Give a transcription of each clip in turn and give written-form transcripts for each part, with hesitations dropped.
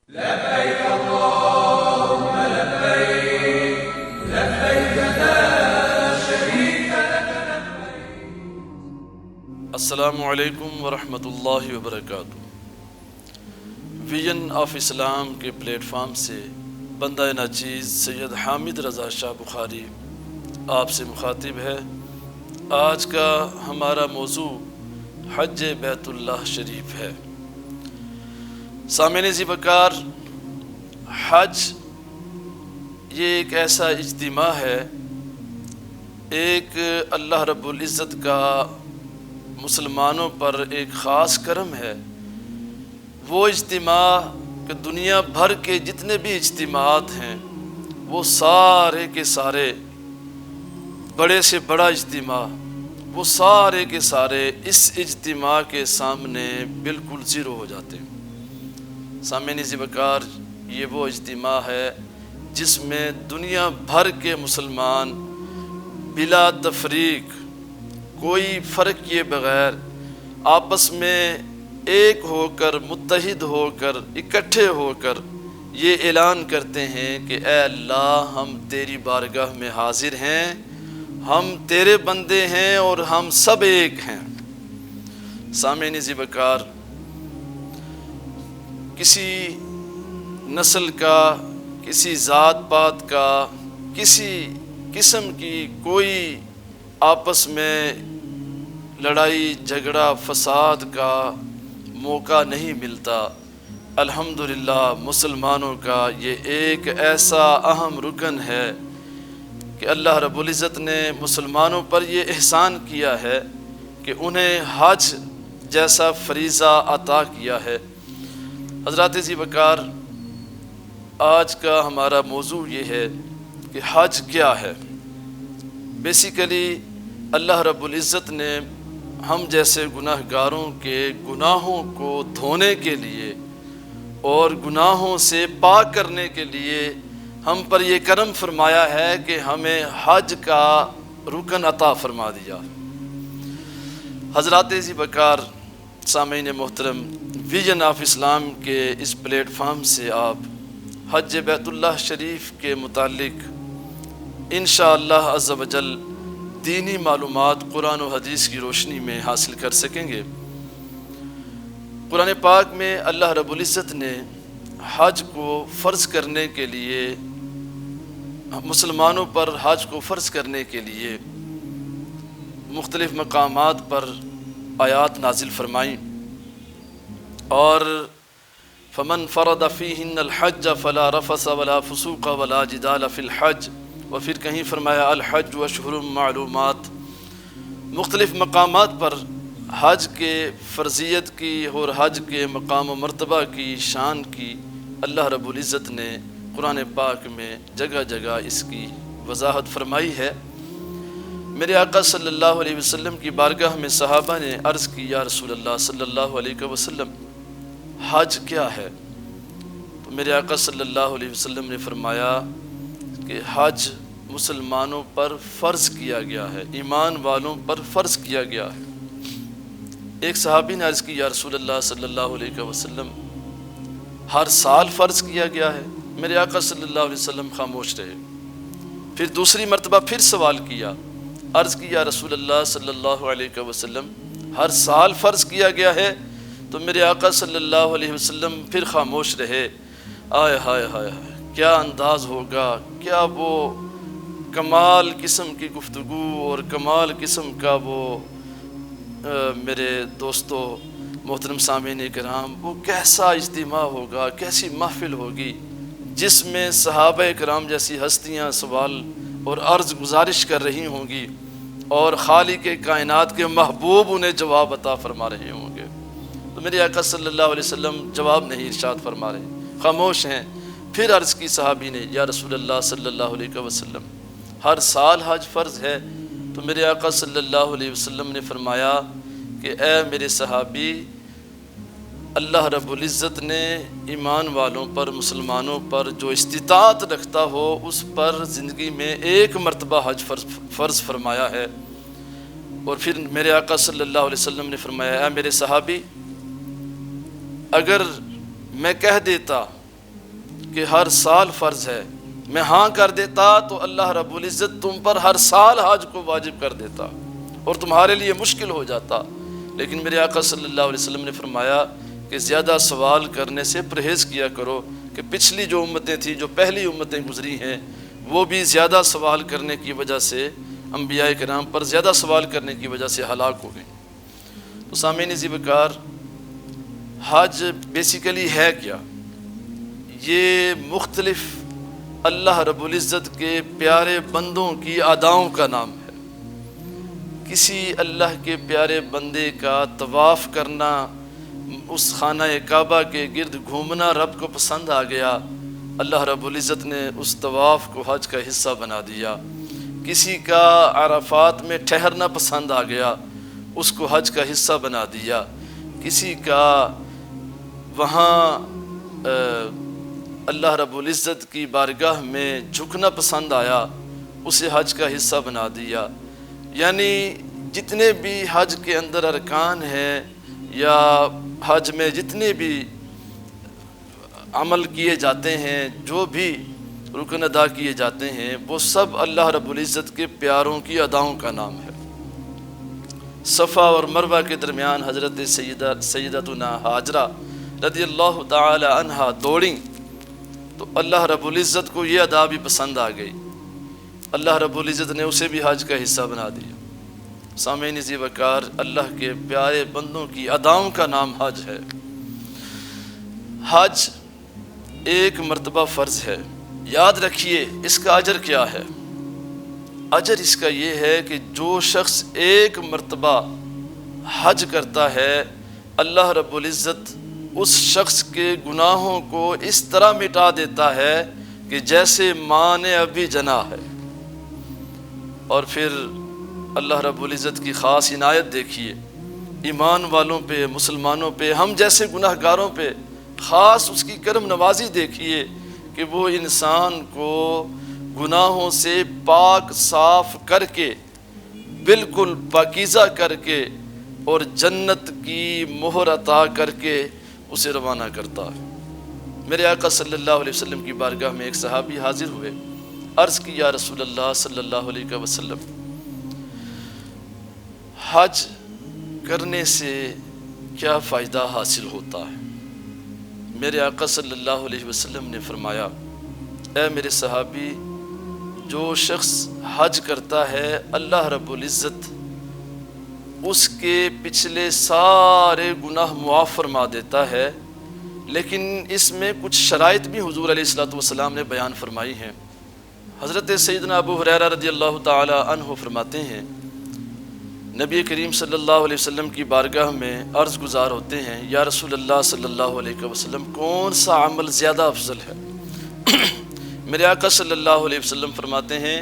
لبيك اللهم لبيك لبيك لا شريك لك لبيك. السلام علیکم ورحمۃ اللہ وبرکاتہ۔ ویژن آف اسلام کے پلیٹ فارم سے بندہ ناچیز سید حامد رضا شاہ بخاری آپ سے مخاطب ہے۔ آج کا ہمارا موضوع حج بیت اللہ شریف ہے۔ سامعین ذی وقار، حج یہ ایک ایسا اجتماع ہے، ایک اللہ رب العزت کا مسلمانوں پر ایک خاص کرم ہے۔ وہ اجتماع کہ دنیا بھر کے جتنے بھی اجتماعات ہیں وہ سارے کے سارے، بڑے سے بڑا اجتماع، وہ سارے کے سارے اس اجتماع کے سامنے بالکل زیرو ہو جاتے ہیں۔ سامعین ذی وقار، یہ وہ اجتماع ہے جس میں دنیا بھر کے مسلمان بلا تفریق، کوئی فرق کیے بغیر آپس میں ایک ہو کر، متحد ہو کر، اکٹھے ہو کر یہ اعلان کرتے ہیں کہ اے اللہ، ہم تیری بارگاہ میں حاضر ہیں، ہم تیرے بندے ہیں اور ہم سب ایک ہیں۔ سامعین ذی وقار، کسی نسل کا، کسی ذات پات کا، کسی قسم کی کوئی آپس میں لڑائی جھگڑا فساد کا موقع نہیں ملتا۔ الحمدللہ مسلمانوں کا یہ ایک ایسا اہم رکن ہے کہ اللہ رب العزت نے مسلمانوں پر یہ احسان کیا ہے کہ انہیں حج جیسا فریضہ عطا کیا ہے۔ حضرات ذی وقار، آج کا ہمارا موضوع یہ ہے کہ حج کیا ہے۔ بیسیکلی اللہ رب العزت نے ہم جیسے گناہ گاروں کے گناہوں کو دھونے کے لیے اور گناہوں سے پاک کرنے کے لیے ہم پر یہ کرم فرمایا ہے کہ ہمیں حج کا رکن عطا فرما دیا۔ حضرات ذی وقار، سامعین محترم، ویژن آف اسلام کے اس پلیٹ فارم سے آپ حج بیت اللہ شریف کے متعلق انشاءاللہ عز و جل دینی معلومات قرآن و حدیث کی روشنی میں حاصل کر سکیں گے۔ قرآن پاک میں اللہ رب العزت نے حج کو فرض کرنے کے لیے، مسلمانوں پر حج کو فرض کرنے کے لیے مختلف مقامات پر آیات نازل فرمائیں، اور فمن فرض فیہن الحج فلا رفث ولا فسوق ولا جدال فی الحج، اور پھر کہیں فرمایا الحج اشہر معلومات۔ مختلف مقامات پر حج کے فرضیت کی اور حج کے مقام و مرتبہ کی، شان کی اللہ رب العزت نے قرآن پاک میں جگہ جگہ اس کی وضاحت فرمائی ہے۔ میرے آقا صلی اللہ علیہ وسلم کی بارگاہ میں صحابہ نے عرض کی، یا رسول اللہ صلی اللہ علیہ وسلم، حج کیا ہے؟ تو میرے آقا صلی اللہ علیہ وسلم نے فرمایا کہ حج مسلمانوں پر فرض کیا گیا ہے، ایمان والوں پر فرض کیا گیا ہے۔ ایک صحابی نے عرض کی، یا رسول اللہ صلی اللہ علیہ وسلم، ہر سال فرض کیا گیا ہے؟ میرے آقا صلی اللہ علیہ وسلم خاموش رہے۔ پھر دوسری مرتبہ پھر سوال کیا، عرض کی، یا رسول اللہ صلی اللہ علیہ وسلم، ہر سال فرض کیا گیا ہے؟ تو میرے آقا صلی اللہ علیہ وسلم پھر خاموش رہے۔ آئے ہائے ہائے ہائے، کیا انداز ہوگا، کیا وہ کمال قسم کی گفتگو اور کمال قسم کا وہ میرے دوستو محترم سامعین کرام، وہ کیسا اجتماع ہوگا، کیسی محفل ہوگی جس میں صحابہ کرام جیسی ہستیاں سوال اور عرض گزارش کر رہی ہوں گی اور خالق کائنات کے محبوب انہیں جواب عطا فرما رہے ہوں گے۔ تو میرے آقا صلی اللہ علیہ وسلم جواب نہیں ارشاد فرما رہے، خاموش ہیں۔ پھر عرض کی صحابی نے، یا رسول اللہ صلی اللہ علیہ وسلم، ہر سال حج فرض ہے؟ تو میرے آقا صلی اللہ علیہ وسلم نے فرمایا کہ اے میرے صحابی، اللہ رب العزت نے ایمان والوں پر، مسلمانوں پر جو استطاعت رکھتا ہو اس پر زندگی میں ایک مرتبہ حج فرض فرمایا ہے۔ اور پھر میرے آقا صلی اللہ علیہ وسلم نے فرمایا، اے میرے صحابی، اگر میں کہہ دیتا کہ ہر سال فرض ہے، میں ہاں کر دیتا تو اللہ رب العزت تم پر ہر سال حج کو واجب کر دیتا اور تمہارے لیے مشکل ہو جاتا، لیکن میرے آقا صلی اللہ علیہ وسلم نے فرمایا کہ زیادہ سوال کرنے سے پرہیز کیا کرو، کہ پچھلی جو امتیں تھیں، جو پہلی امتیں گزری ہیں، وہ بھی زیادہ سوال کرنے کی وجہ سے، انبیاء کرام پر زیادہ سوال کرنے کی وجہ سے ہلاک ہو گئیں۔ تو سامعین عزیز وقار، حج بیسیکلی ہے کیا؟ یہ مختلف اللہ رب العزت کے پیارے بندوں کی اداؤں کا نام ہے۔ کسی اللہ کے پیارے بندے کا طواف کرنا، اس خانہ کعبہ کے گرد گھومنا رب کو پسند آ گیا، اللہ رب العزت نے اس طواف کو حج کا حصہ بنا دیا۔ کسی کا عرفات میں ٹھہرنا پسند آ گیا، اس کو حج کا حصہ بنا دیا۔ کسی کا وہاں اللہ رب العزت کی بارگاہ میں جھکنا پسند آیا، اسے حج کا حصہ بنا دیا۔ یعنی جتنے بھی حج کے اندر ارکان ہیں یا حج میں جتنے بھی عمل کیے جاتے ہیں، جو بھی رکن ادا کیے جاتے ہیں، وہ سب اللہ رب العزت کے پیاروں کی اداؤں کا نام ہے۔ صفا اور مروہ کے درمیان حضرت سیدتنا ہاجرہ رضی اللہ تعالی عنہا دوڑیں تو اللہ رب العزت کو یہ ادا بھی پسند آ گئی، اللہ رب العزت نے اسے بھی حج کا حصہ بنا دیا۔ سامعین عزیز وقار، اللہ کے پیارے بندوں کی اداؤں کا نام حج ہے۔ حج ایک مرتبہ فرض ہے، یاد رکھیے اس کا اجر کیا ہے؟ اجر اس کا یہ ہے کہ جو شخص ایک مرتبہ حج کرتا ہے، اللہ رب العزت اس شخص کے گناہوں کو اس طرح مٹا دیتا ہے کہ جیسے ماں نے ابھی جنا ہے۔ اور پھر اللہ رب العزت کی خاص عنایت دیکھیے، ایمان والوں پہ، مسلمانوں پہ، ہم جیسے گناہ گاروں پہ خاص اس کی کرم نوازی دیکھیے کہ وہ انسان کو گناہوں سے پاک صاف کر کے، بالکل پاکیزہ کر کے اور جنت کی مہر عطا کر کے اسے روانہ کرتا ہے۔ میرے آقا صلی اللہ علیہ وسلم کی بارگاہ میں ایک صحابی حاضر ہوئے، عرض کی یا رسول اللہ صلی اللہ علیہ وسلم، حج کرنے سے کیا فائدہ حاصل ہوتا ہے؟ میرے آقا صلی اللہ علیہ وسلم نے فرمایا، اے میرے صحابی، جو شخص حج کرتا ہے اللہ رب العزت اس کے پچھلے سارے گناہ معاف فرما دیتا ہے، لیکن اس میں کچھ شرائط بھی حضور علیہ الصلوۃ والسلام نے بیان فرمائی ہیں۔ حضرت سیدنا ابو ہریرہ رضی اللہ تعالی عنہ فرماتے ہیں، نبی کریم صلی اللہ علیہ وسلم کی بارگاہ میں عرض گزار ہوتے ہیں، یا رسول اللہ صلی اللہ علیہ وسلم، کون سا عمل زیادہ افضل ہے؟ میرے آقا صلی اللہ علیہ وسلم فرماتے ہیں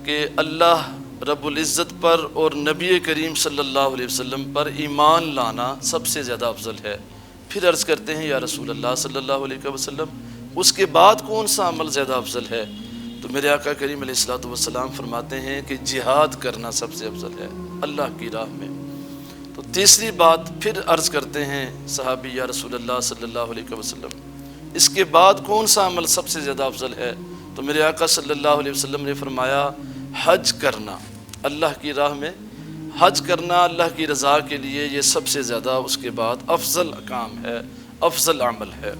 کہ اللہ رب العزت پر اور نبی کریم صلی اللہ علیہ وسلم پر ایمان لانا سب سے زیادہ افضل ہے۔ پھر عرض کرتے ہیں، یا رسول اللہ صلی اللہ علیہ وسلم، اس کے بعد کون سا عمل زیادہ افضل ہے؟ تو میرے آقا کریم علیہ الصلوۃ والسلام فرماتے ہیں کہ جہاد کرنا سب سے افضل ہے اللہ کی راہ میں۔ تو تیسری بات پھر عرض کرتے ہیں صحابی، یا رسول اللہ صلی اللہ علیہ وسلم، اس کے بعد کون سا عمل سب سے زیادہ افضل ہے؟ تو میرے آقا صلی اللہ علیہ وسلم نے فرمایا، حج کرنا، اللہ کی راہ میں حج کرنا اللہ کی رضا کے لیے، یہ سب سے زیادہ اس کے بعد افضل کام ہے، افضل عمل ہے۔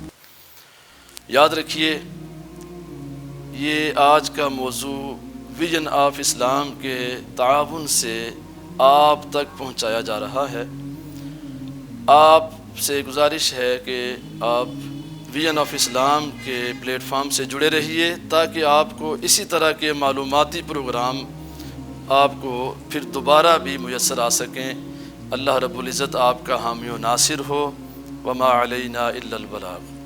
یاد رکھیے، یہ آج کا موضوع ویژن آف اسلام کے تعاون سے آپ تک پہنچایا جا رہا ہے۔ آپ سے گزارش ہے کہ آپ ویژن آف اسلام کے پلیٹ فارم سے جڑے رہیے تاکہ آپ کو اسی طرح کے معلوماتی پروگرام آپ کو پھر دوبارہ بھی میسر آ سکیں۔ اللہ رب العزت آپ کا حامی و ناصر ہو۔ وما علینا الا البلاغ۔